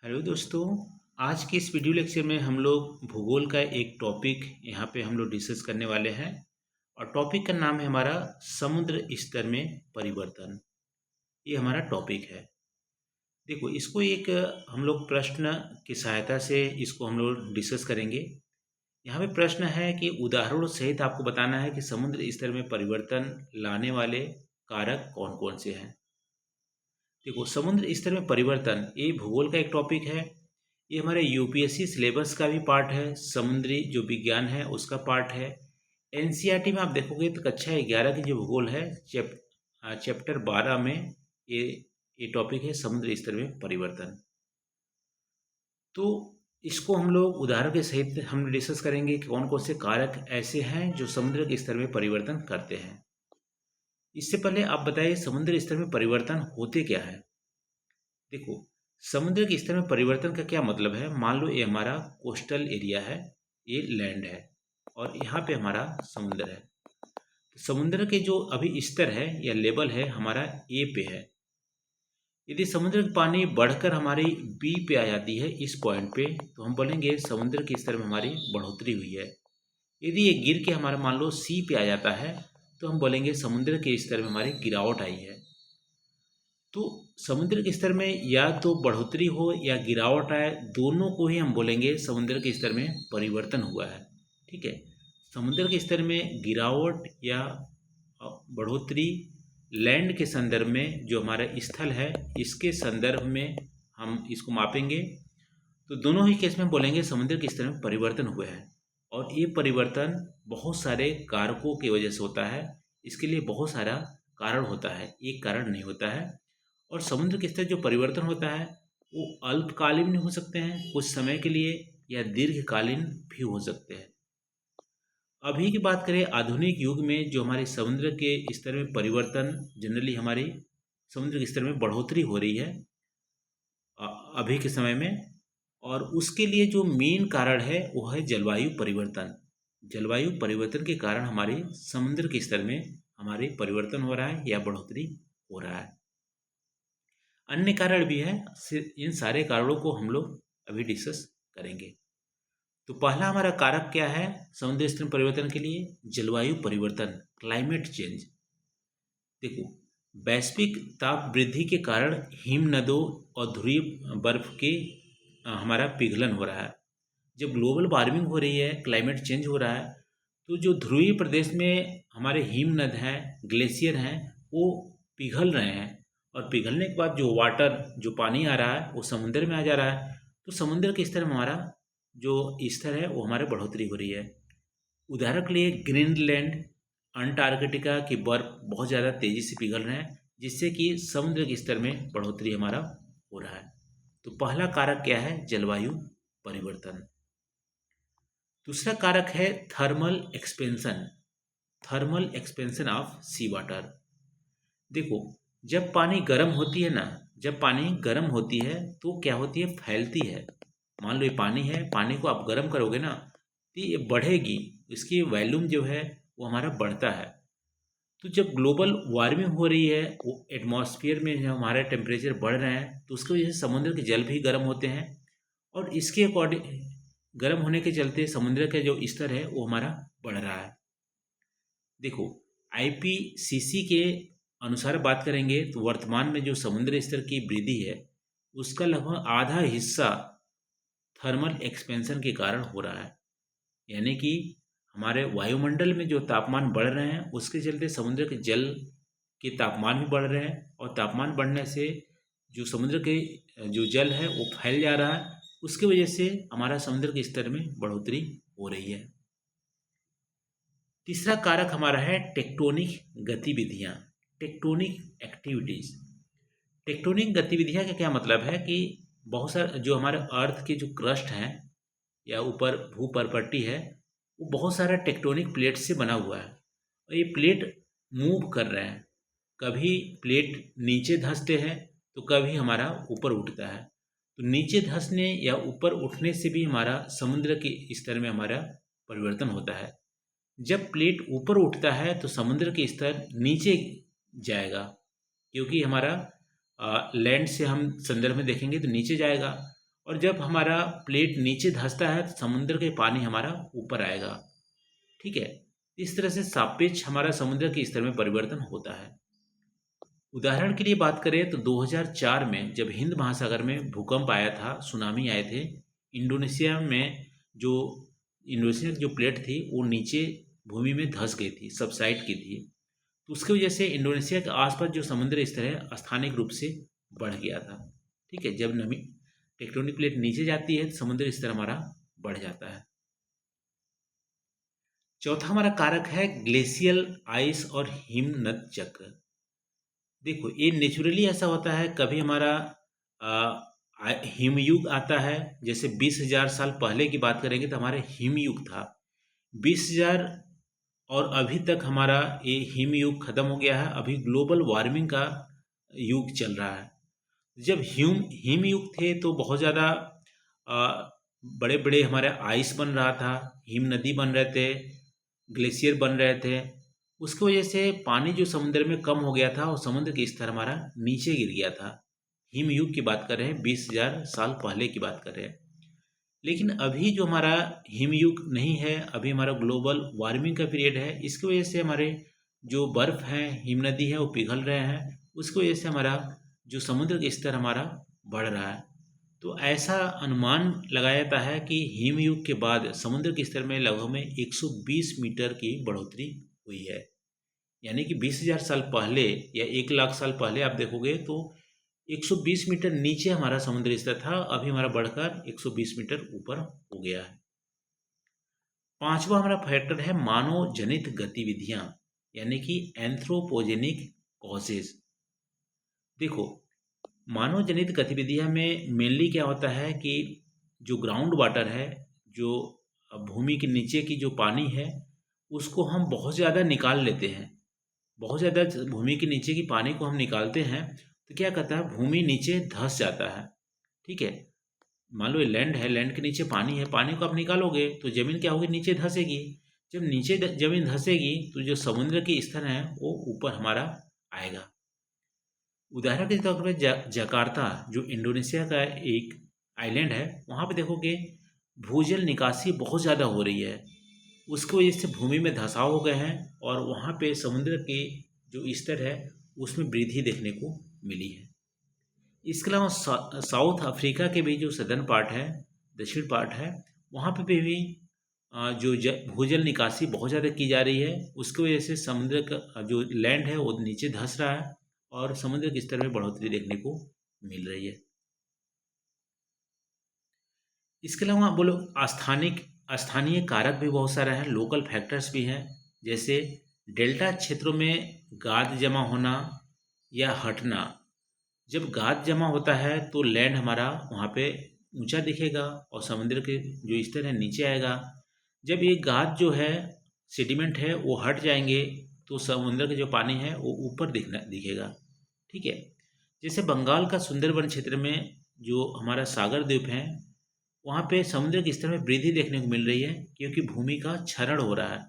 Hello दोस्तों। आज की इस वीडियो लेक्चर में हम लोग भूगोल का एक टॉपिक यहाँ पे हम लोग डिस्कस करने वाले हैं और टॉपिक का नाम है हमारा समुद्र स्तर में परिवर्तन। ये हमारा टॉपिक है। देखो, इसको एक हम लोग प्रश्न की सहायता से इसको हम लोग डिस्कस करेंगे। यहाँ पे प्रश्न है कि उदाहरणों सहित आपको बताना है कि समुद्र स्तर में परिवर्तन लाने वाले कारक कौन कौन से हैं। देखो, समुद्र स्तर में परिवर्तन ये भूगोल का एक टॉपिक है। ये हमारे यूपीएससी सिलेबस का भी पार्ट है, समुद्री जो विज्ञान है उसका पार्ट है। एनसीईआरटी में आप देखोगे तो कक्षा 11 की जो भूगोल है चैप्टर 12 में ये टॉपिक है समुद्र स्तर में परिवर्तन। तो इसको हम लोग उदाहरण के सहित हम डिस्कस करेंगे कि कौन कौन से कारक ऐसे हैं जो समुद्र के स्तर में परिवर्तन करते हैं। इससे पहले आप बताइए समुद्र स्तर में परिवर्तन होते क्या है। देखो, समुद्र के स्तर में परिवर्तन का क्या मतलब है। मान लो ये हमारा कोस्टल एरिया है, ये लैंड है और यहाँ पे हमारा समुद्र है। तो समुद्र के जो अभी स्तर है या लेवल है हमारा ए पे है। यदि समुद्र का पानी बढ़कर हमारी बी पे आ जाती है इस पॉइंट पे, तो हम बोलेंगे समुद्र के स्तर में हमारी बढ़ोतरी हुई है। यदि ये गिर के हमारा मान लो सी पे आ जाता है तो हम बोलेंगे समुद्र के स्तर में हमारी गिरावट आई है। तो समुद्र के स्तर में या तो बढ़ोतरी हो या गिरावट आए, दोनों को ही हम बोलेंगे समुद्र के स्तर में परिवर्तन हुआ है। ठीक है, समुद्र के स्तर में गिरावट या बढ़ोतरी लैंड के संदर्भ में जो हमारा स्थल है इसके संदर्भ में हम इसको मापेंगे, तो दोनों ही केस में बोलेंगे समुद्र के स्तर में परिवर्तन हुआ है। और ये परिवर्तन बहुत सारे कारकों की वजह से होता है। इसके लिए बहुत सारा कारण होता है, एक कारण नहीं होता है। और समुद्र के स्तर जो परिवर्तन होता है वो अल्पकालीन भी हो सकते हैं, कुछ समय के लिए, या दीर्घकालीन भी हो सकते हैं। अभी की बात करें आधुनिक युग में जो हमारे समुद्र के स्तर में परिवर्तन, जनरली हमारी समुद्र के स्तर में बढ़ोतरी हो रही है अभी के समय में, और उसके लिए जो मेन कारण है वो है जलवायु परिवर्तन। जलवायु परिवर्तन के कारण हमारे समुद्र के स्तर में हमारे परिवर्तन हो रहा है या बढ़ोतरी हो रहा है। अन्य कारण भी है, इन सारे कारणों को हम लोग अभी डिस्कस करेंगे। तो पहला हमारा कारक क्या है समुद्र स्तर परिवर्तन के लिए? जलवायु परिवर्तन, क्लाइमेट चेंज। देखो, वैश्विक ताप वृद्धि के कारण हिमनदों और ध्रुवीय बर्फ के हमारा पिघलन हो रहा है। जब ग्लोबल वार्मिंग हो रही है, क्लाइमेट चेंज हो रहा है, तो जो ध्रुवीय प्रदेश में हमारे हिमनद हैं, ग्लेशियर हैं, वो पिघल रहे हैं और पिघलने के बाद जो वाटर, जो पानी आ रहा है वो समुद्र में आ जा रहा है। तो समुद्र के स्तर में हमारा जो स्तर है वो हमारे बढ़ोतरी हो रही है। उदाहरण के लिए ग्रीनलैंड, अंटार्कटिका की बर्फ बहुत ज़्यादा तेज़ी से पिघल रहे हैं, जिससे कि समुद्र के स्तर में बढ़ोतरी हमारा हो रहा है। तो पहला कारक क्या है? जलवायु परिवर्तन। दूसरा कारक है thermal expansion, thermal expansion of sea water. देखो, जब पानी गर्म होती है ना, जब पानी गर्म होती है तो क्या होती है? फैलती है। मान लो ये पानी है, पानी को आप गर्म करोगे ना तो ये बढ़ेगी, इसकी वॉल्यूम जो है वो हमारा बढ़ता है। तो जब ग्लोबल वार्मिंग हो रही है, वो एटमॉस्फेयर में जो हमारे टेम्परेचर बढ़ रहे हैं, तो उसकी वजह से समुद्र के जल भी गर्म होते हैं और इसके अकॉर्डिंग गर्म होने के चलते समुद्र का जो स्तर है वो हमारा बढ़ रहा है। देखो, आईपीसीसी के अनुसार बात करेंगे तो वर्तमान में जो समुद्र स्तर की वृद्धि है उसका लगभग आधा हिस्सा थर्मल एक्सपेंशन के कारण हो रहा है। यानी कि हमारे वायुमंडल में जो तापमान बढ़ रहे हैं उसके चलते समुद्र के जल के तापमान भी बढ़ रहे हैं और तापमान बढ़ने से जो समुद्र के जो जल है वो फैल जा रहा है, उसकी वजह से हमारा समुद्र के स्तर में बढ़ोतरी हो रही है। तीसरा कारक हमारा है टेक्टोनिक गतिविधियाँ, टेक्टोनिक एक्टिविटीज़। टेक्टोनिक गतिविधियाँ का क्या मतलब है कि बहुत सारे जो हमारे अर्थ के जो क्रस्ट हैं या ऊपर भूपरपट्टी है वो बहुत सारा टेक्टोनिक प्लेट से बना हुआ है और ये प्लेट मूव कर रहे हैं। कभी प्लेट नीचे धंसते हैं तो कभी हमारा ऊपर उठता है। तो नीचे धंसने या ऊपर उठने से भी हमारा समुद्र के स्तर में हमारा परिवर्तन होता है। जब प्लेट ऊपर उठता है तो समुद्र के स्तर नीचे जाएगा, क्योंकि हमारा लैंड से हम संदर्भ में देखेंगे तो नीचे जाएगा और जब हमारा प्लेट नीचे धंसता है तो समुद्र के पानी हमारा ऊपर आएगा। ठीक है, इस तरह से सापेक्ष हमारा समुद्र के स्तर में परिवर्तन होता है। उदाहरण के लिए बात करें तो 2004 में जब हिंद महासागर में भूकंप आया था, सुनामी आए थे, इंडोनेशिया में जो इंडोनेशिया की जो प्लेट थी वो नीचे भूमि में धंस गई थी, सबसाइड की थी। तो उसकी वजह से इंडोनेशिया के आसपास जो समुद्र स्तर है स्थानिक रूप से बढ़ गया था। ठीक है, जब नमी टेक्टोनिक प्लेट नीचे जाती है तो समुद्र स्तर हमारा बढ़ जाता है। चौथा हमारा कारक है ग्लेशियल आइस और हिमनद चक्र। देखो, ये नेचुरली ऐसा होता है, कभी हमारा हिमयुग आता है। जैसे 20,000 साल पहले की बात करेंगे तो हमारे हिमयुग था 20,000, और अभी तक हमारा ये हिमयुग खत्म हो गया है। अभी ग्लोबल वार्मिंग का युग चल रहा है। जब हिमयुग थे तो बहुत ज़्यादा बड़े बड़े हमारे आइस बन रहा था, हिम नदी बन रहे थे, ग्लेशियर बन रहे थे। उसकी वजह से पानी जो समुद्र में कम हो गया था और समुद्र का स्तर हमारा नीचे गिर गया था। हिमयुग की बात कर रहे हैं, 20,000 साल पहले की बात कर रहे हैं। लेकिन अभी जो हमारा हिमयुग नहीं है, अभी हमारा ग्लोबल वार्मिंग का पीरियड है। इसकी वजह से हमारे जो बर्फ़ हैं, हिमनदी है, वो पिघल रहे हैं। उसकी वजह से हमारा जो समुद्र का स्तर हमारा बढ़ रहा है। तो ऐसा अनुमान लगाया जाता है कि हिमयुग के बाद समुद्र के स्तर में लगभग में 120 मीटर की बढ़ोतरी हुई है। यानी कि 20,000 साल पहले या 1 लाख साल पहले आप देखोगे तो 120 मीटर नीचे हमारा समुद्र स्तर था, अभी हमारा बढ़कर 120 मीटर ऊपर हो गया है। पांचवा हमारा फैक्टर है मानव जनित गतिविधियां, यानी कि एंथ्रोपोजेनिक कॉजेज। देखो, मानव जनित गतिविधियां में मेनली क्या होता है कि जो ग्राउंड वाटर है, जो भूमि के नीचे की जो पानी है, उसको हम बहुत ज़्यादा निकाल लेते हैं। बहुत ज़्यादा भूमि के नीचे की पानी को हम निकालते हैं तो क्या कहता है, भूमि नीचे धंस जाता है। ठीक है, मान लो ये लैंड है, लैंड के नीचे पानी है, पानी को आप निकालोगे तो ज़मीन क्या होगी, नीचे धंसेगी। जब नीचे ज़मीन धंसेगी तो जो समुद्र की स्तर है वो ऊपर हमारा आएगा। उदाहरण के तौर पर जकार्ता जो इंडोनेशिया का एक आइलैंड है, वहाँ पे देखोगे भूजल निकासी बहुत ज़्यादा हो रही है। उसकी वजह से भूमि में धंसाव हो गए हैं और वहाँ पे समुद्र के जो स्तर है उसमें वृद्धि देखने को मिली है। इसके अलावा साउथ अफ्रीका के भी जो सदर्न पार्ट है, दक्षिण पार्ट है, वहाँ पे भी जो भूजल निकासी बहुत ज़्यादा की जा रही है। उसकी वजह से समुद्र का जो लैंड है वो नीचे धंस रहा है और समुद्र के स्तर में बढ़ोतरी देखने को मिल रही है। इसके अलावा बोलो स्थानीय कारक भी बहुत सारे हैं, लोकल फैक्टर्स भी हैं। जैसे डेल्टा क्षेत्रों में गाद जमा होना या हटना। जब गाद जमा होता है तो लैंड हमारा वहाँ पे ऊंचा दिखेगा और समुद्र के जो स्तर है नीचे आएगा। जब ये गाद जो है, सेडिमेंट है, वो हट जाएंगे तो समुद्र का जो पानी है वो ऊपर दिखेगा। ठीक है, जैसे बंगाल का सुंदरबन क्षेत्र में जो हमारा सागर द्वीप है, वहाँ पे समुद्र के स्तर में वृद्धि देखने को मिल रही है क्योंकि भूमि का क्षरण हो रहा है।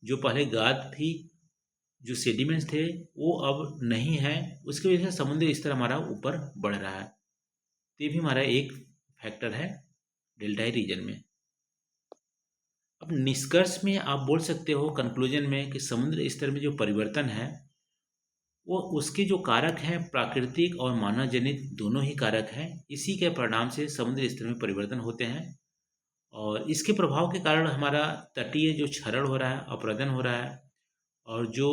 जो पहले गाद थी, जो सेडिमेंट्स थे, वो अब नहीं है। उसकी वजह से समुद्री स्तर हमारा ऊपर बढ़ रहा है। तो ये भी हमारा एक फैक्टर है डेल्टाई रीजन में। अब निष्कर्ष में आप बोल सकते हो कंक्लूजन में कि समुद्र स्तर में जो परिवर्तन है वो उसके जो कारक हैं प्राकृतिक और मानव जनित दोनों ही कारक हैं। इसी के परिणाम से समुद्र स्तर में परिवर्तन होते हैं और इसके प्रभाव के कारण हमारा तटीय जो क्षरण हो रहा है, अपरदन हो रहा है, और जो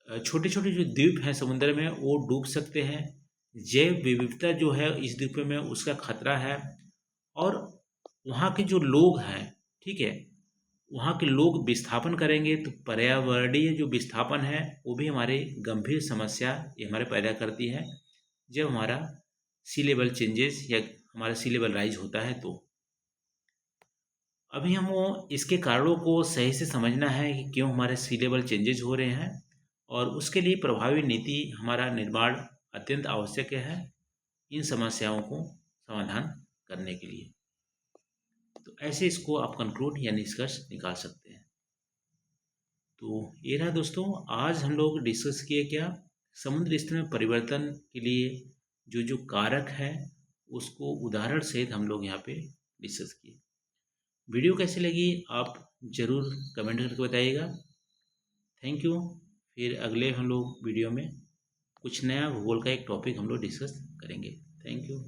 छोटे छोटे जो द्वीप हैं समुद्र में वो डूब सकते हैं। जैव विविधता जो है इस द्वीप में उसका खतरा है। और वहाँ के जो लोग हैं, ठीक है, वहाँ के लोग विस्थापन करेंगे तो पर्यावरणीय जो विस्थापन है वो भी हमारे गंभीर समस्या ये हमारे पैदा करती है। जब हमारा सी लेवल चेंजेस या हमारा सी लेवल राइज होता है तो अभी हम वो इसके कारणों को सही से समझना है कि क्यों हमारे सी लेवल चेंजेस हो रहे हैं, और उसके लिए प्रभावी नीति हमारा निर्माण अत्यंत आवश्यक है इन समस्याओं को समाधान करने के लिए। तो ऐसे इसको आप कंक्लूड या निष्कर्ष निकाल सकते हैं। तो ये रहा दोस्तों, आज हम लोग डिस्कस किए क्या, समुद्र स्तर में परिवर्तन के लिए जो जो कारक हैं उसको उदाहरण सहित हम लोग यहाँ पे डिस्कस किए। वीडियो कैसी लगी आप ज़रूर कमेंट करके बताइएगा। Thank you. फिर अगले हम लोग वीडियो में कुछ नया भूगोल का एक टॉपिक हम लोग डिस्कस करेंगे। Thank you.